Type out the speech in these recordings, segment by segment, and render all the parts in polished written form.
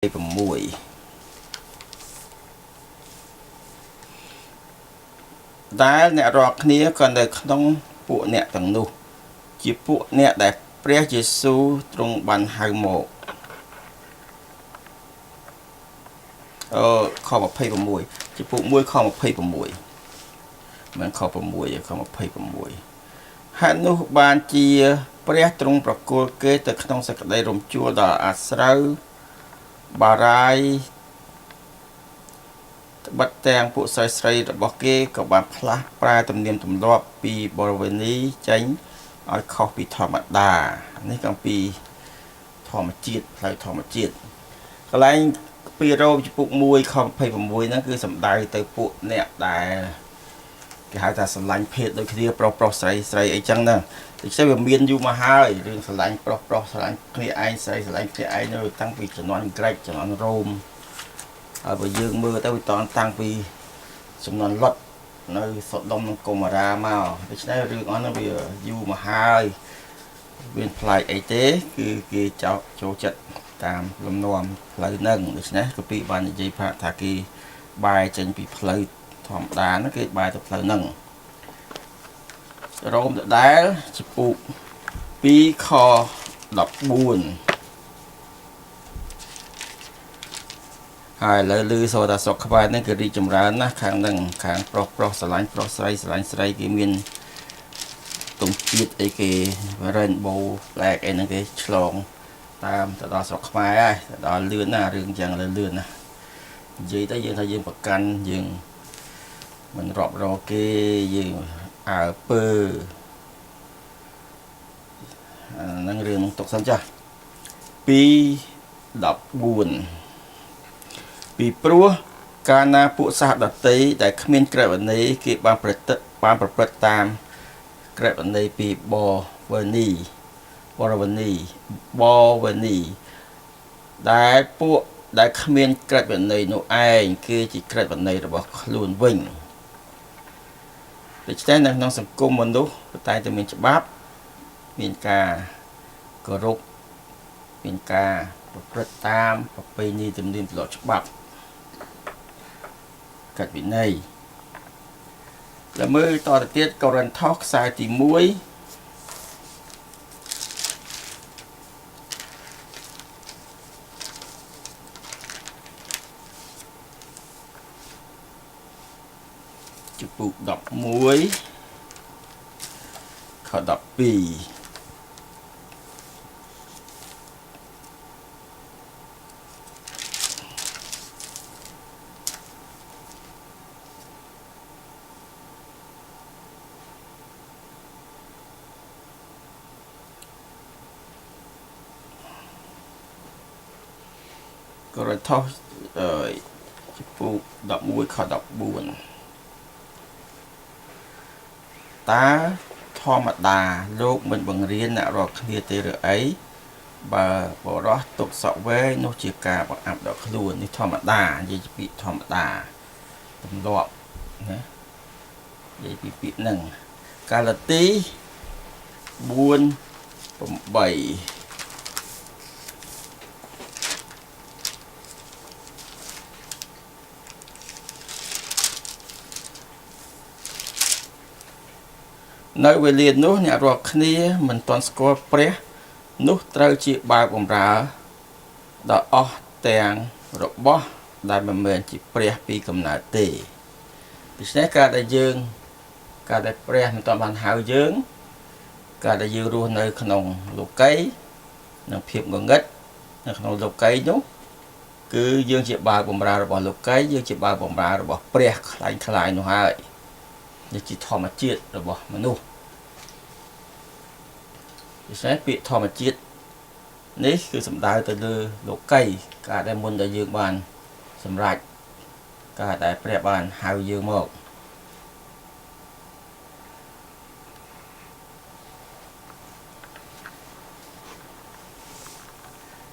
6ដែលអ្នករាល់គ្នាក៏នៅក្នុងពួកអ្នកទាំងនោះជាពួកអ្នកដែលព្រះយេស៊ូវទ្រង់បានហៅមកខ26ជាពួក1ខ26មិនខ6ខ26ហេតុនោះបានជាព្រះទ្រង់ប្រគល់គេទៅក្នុងសេចក្តីរំជួលដល់អាស្រូវបារាយត្បិតទាំងពួកស្រីរបស់គេក៏បានផ្លាស់ប្រែទំនៀមទម្លាប់ពីបរិវេណីចេញឲ្យខុសពីធម្មតានេះក៏ពីធម្មជាតិផ្លូវធម្មជាតិកន្លែងពីរ៉ូចំពុក1ខ26ហ្នឹងគឺសំដៅទៅពួកអ្នកដែលគេហៅថាស្រឡាញ់ភេទដូចគ្នាប្រុសស្រីអីចឹងណាដូច្នេះវាមានយូរមកហើយរឿងស្រឡាញ់ប្រុសស្រឡាញ់គ្នាឯងស្រីស្រឡាញ់គ្នាឯងនៅតាំងពីជំនាន់ក្រិចជំនាន់រ៉ូមហើយបើយើងមើលទៅវាតាំងពីចំនួនលុតនៅសូដុំនិងកុមារាមកដូច្នេះរឿងអស់នោះវាយូរមកហើយមានផ្លែកអីទេគឺគេចូលចិត្តតាមលំនាំផ្លូវហ្នឹងដូច្នេះក៏ពីបាននិយាយថាគេបែរចេញពីផ្លូវធម្មតាហ្នឹងគេបែរទៅផ្លូវហ្នឹងរ៉ូមដដែលចំពុក2ខ14ហើយឥឡូវឮសូថាស្រុកខ្មែរនេះគឺរីកចម្រើនណាស់ខាងហ្នឹងខាងប្រុសស្រឡាញ់ប្រុសស្រីស្រឡាញ់ស្រីគេមានទង់ជាតិអីគេ Rainbow Flag អីហ្នឹងគេឆ្លងតាមទៅដល់ស្រុកខ្មែរហើយដល់លឿនណារឿងចឹងលឿនណានិយាយទៅយើងថាយើងប្រកាន់យើងមិនរាប់រកគេយើងអើពើហ្នឹងរឿងទុកសិនចាស់2:14ពីព្រោះកាលណាពួកសាសដតីដែលគ្មានក្រឹតវិន័យគេបានប្រព្រឹត្តតាមក្រឹតវិន័យពីបវេនីដែលពួកដែលគ្មានក្រឹតវិន័យនោះឯងគឺជាក្រឹតវិន័យរបស់ខ្លួនវិញដូច្នេះនៅក្នុងសង្គមមនុស្សតែតែមានច្បាប់មានការគោរពមានការប្រព្រឹត្តតាមប្រពៃណីទំនៀមទម្លាប់ច្បាប់ក្រឹតវិន័យแล้วមើលតទៅទៀតកូរិនថូសខ្សែទី1ចំពុក11ខ12កូរិនថូសចំពុក11ខ14តើធម្មតាលោកមិនបង្រៀនអ្នករាល់គ្នាទេឬអីបើបរោះទុកសក់វែងនោះជាការបង្អាប់ដល់ខ្លួននេះធម្មតានិយាយពីធម្មតាទម្លាប់ណានិយាយពីពាក្យហ្នឹងកាឡាទី4:8នៅវេលានោះអ្នករាល់គ្នាមិនទាន់ស្គាល់ព្រះនោះត្រូវជាបាវបំរើដល់អស់ទាំងរបស់ដែលមិនមែនជាព្រះពីកំណើតទេដូច្នេះការដែលព្រះមិនទាន់បានហៅយើងការដែលយើងរស់នៅក្នុងលោកីនិងភាពងងឹតនៅក្នុងលោកីនោះគឺយើងជាបាវបំរើរបស់លោកីយើងជាបាវបំរើរបស់ព្រះខ្លាញ់នោះហើយនេះជាធម្មជាតិរបស់មនុស្សដូច្នេះពាក្យធម្មជាតិនេះគឺសំដៅទៅលើលោកីការដែលមុនដែលយើងបានសម្រេចការដែលព្រះបានហៅយើងមក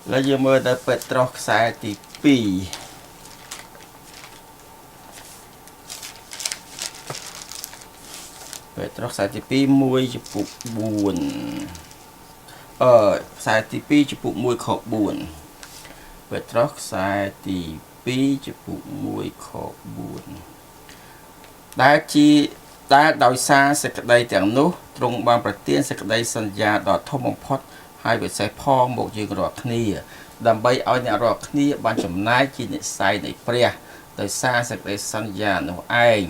แล้วយើងមើលទៅពេត្រុសខ្សែទី2ពេត្រុសខ្សែទី2 1ចំពុក4ខ្សែទី2ចំពុក1ខ4 Petrus ខ្សែទី2ចំពុក1ខ4ដែលដោយសារសេចក្តីទាំងនោះទ្រង់បានប្រទានសេចក្តីសន្យាដ៏ធំបំផុតហើយពិសេសផងមកយើងរាល់គ្នាដើម្បីឲ្យអ្នករាល់គ្នាបានចំណាយជានិស្ស័យនៃព្រះដោយសារសេចក្តីសន្យានោះឯង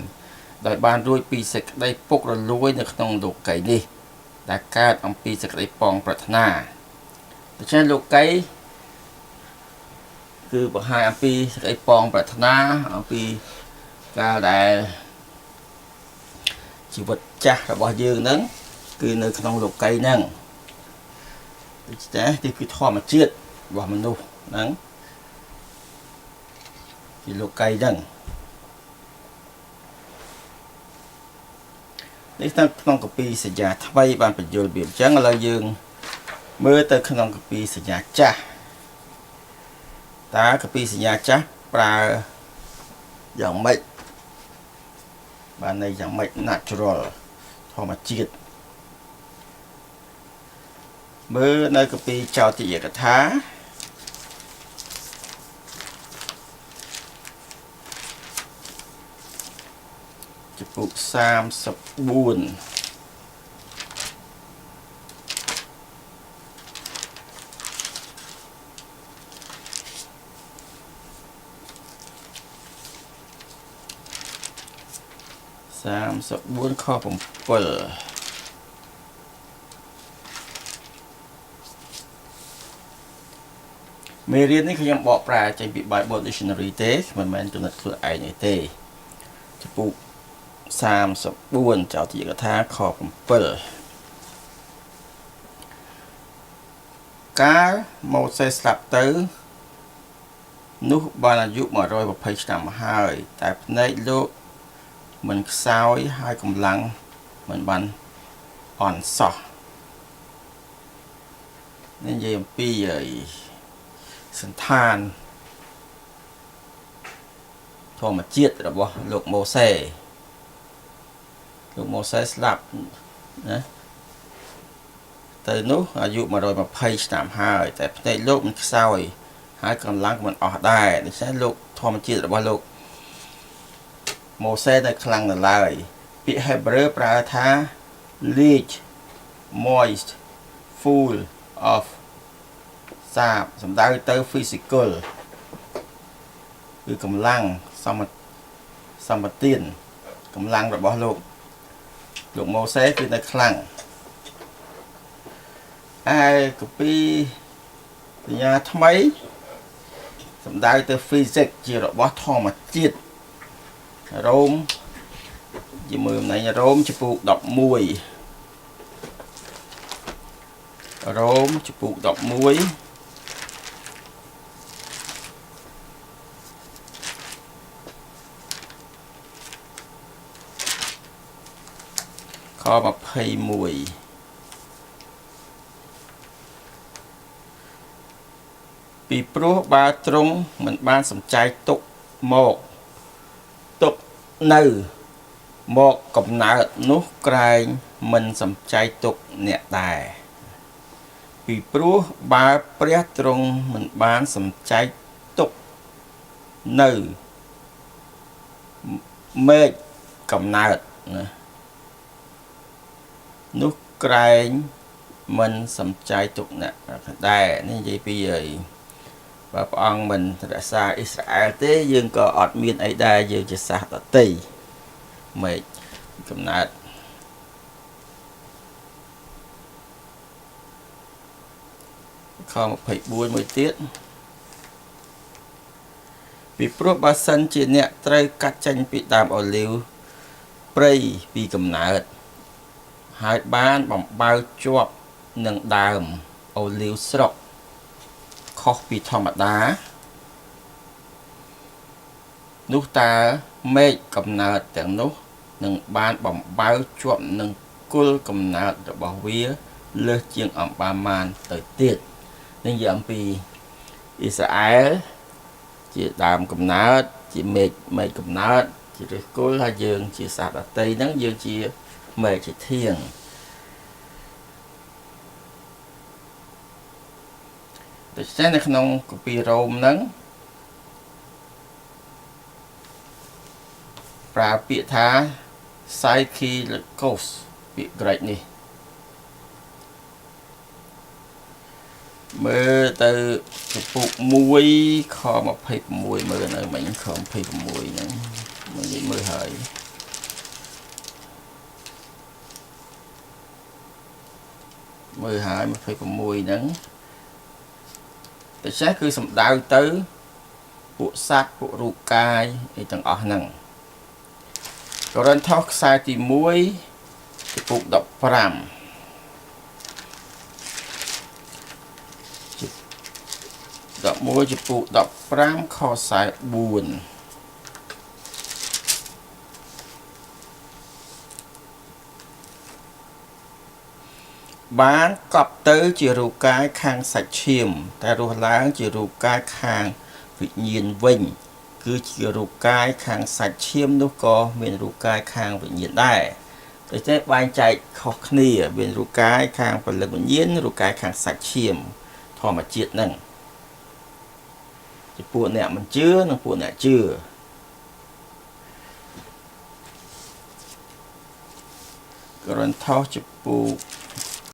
ដោយបានរួចពីសេចក្តីពុករលួយនៅក្នុងលោកីនេះដែលកើតអំពីសេចក្តីប៉ងប្រាថ្នាដូច្នេះលោកីគឺបង្ហាញអំពីសេចក្តីប៉ងប្រាថ្នាអំពីការដែលជីវិតចាស់របស់យើងហ្នឹងគឺនៅក្នុងលោកីហ្នឹងដូច្នេះទីគឺធម្មជាតិរបស់មនុស្សហ្នឹងជាលោកីហ្នឹងនេះនៅក្នុងកាពីសញ្ញាថ្មីបានបញ្យល់វាអញ្ចឹងឥឡូវយើងមើលទៅក្នុងកាពីសញ្ញាចាស់តើកាពីសញ្ញាចាស់ប្រើយ៉ាងម៉េចបានន័យយ៉ាងម៉េច natural ធម្មជាតិមើលនៅកាពីចោទយកថាចំពុក3434ខ7មេរៀននេះខ្ញុំបកប្រែចេញពី Bible Dictionary ទេមិនមែនចំណុចខ្លួនឯងទេចំពុក34ចោទយកថាខ7កាលម៉ូសេស្លាប់ទៅនោះបានអាយុ120ឆ្នាំហើយតែភ្នែកលោកមិនខ្សោយហើយកម្លាំងមិនបានអន់សោះនេះនិយាយអំពីសន្តានធម្មជាតិរបស់លោកម៉ូសេស្លាប់ណាទៅនោះអាយុ120ឆ្នាំហើយតែភ្នែកលោកមិនខ្សោយហើយកម្លាំងមិនអស់ដែរដូច្នេះលោកធម្មជាតិរបស់លោកម៉ូសេនៅខ្លាំងនៅឡើយពាក្យ Hebrew ប្រើថា leech moist full of សាបសំដៅទៅ physical គឺកម្លាំងសម្បទានកម្លាំងរបស់លោកម៉ូសេគឺនៅខ្លាំងហើយកពីសញ្ញាថ្មីសំដៅទៅ physics ជារបស់ធម្មជាតិរ៉ូមជាមួយអំណាចរ៉ូមចំពុក11រ៉ូមចំពុក11ខ21ពីព្រោះបើទ្រង់មិនបានសំចៃទុកនៅមកកំណើតនោះក្រែងមិនសំចៃទុកអ្នកដែរពីព្រោះបើព្រះទ្រង់មិនបានសំចៃទុកនៅមេឃកំណើតណានោះក្រែងមិនសំចៃទុកអ្នកដែរនេះនិយាយពីបើព្រះអង្គមិនរក្សាអ៊ីស្រាអែលទេយើងក៏អត់មានអីដែរយើងជាសាសដតីមេឃកំណើតខ24មួយទៀតពីព្រោះបើសិនជាអ្នកត្រូវកាត់ចេញពីដើមអូលីវព្រៃពីកំណើតហើយបានបំបើជាប់នឹងដើមអូលីវស្រុកខុសពីធម្មតានោះតើមេឃកំណើតទាំងនោះនឹងបានបំបើជាប់នឹងគុលកំណើតរបស់វាលើសជាងអំបាមានទៅទៀតនេះនិយាយអំពីអ៊ីស្រាអែលជាដើមកំណើតជាមេឃកំណើតជាឫសគល់ហើយយើងជាសាសដតីហ្នឹងយើងជាមេឃជាធាង ដូច្នេះនៅក្នុងកាពីរ៉ូមហ្នឹងប្រើពាក្យថា Psychikos ពាក្យក្រិចនេះមើលទៅចំពុក1ខ26មើលនៅមិញខ26ហ្នឹងមកនិយាយមើលហើយ26ហ្នឹងតែចេះគឺសំដៅទៅពួកសត្វពួករូបកាយអីទាំងអស់ហ្នឹងកូរិនថូសខ្សែទី1ចំពុក1511ចំពុក15ខ44បានកប់ទៅជារូបកាយខាងសាច់ឈាមតែរស់ឡើងជារូបកាយខាងវិញ្ញាណវិញគឺជារូបកាយខាងសាច់ឈាមនោះក៏មានរូបកាយខាងវិញ្ញាណដែរដូច្នេះបែងចែកខុសគ្នាមានរូបកាយខាងពលិកវិញ្ញាណរូបកាយខាងសាច់ឈាមធម្មជាតិហ្នឹងជាពួកអ្នកមិនជឿនិងពួកអ្នកជឿកូរិនថូសចំពុក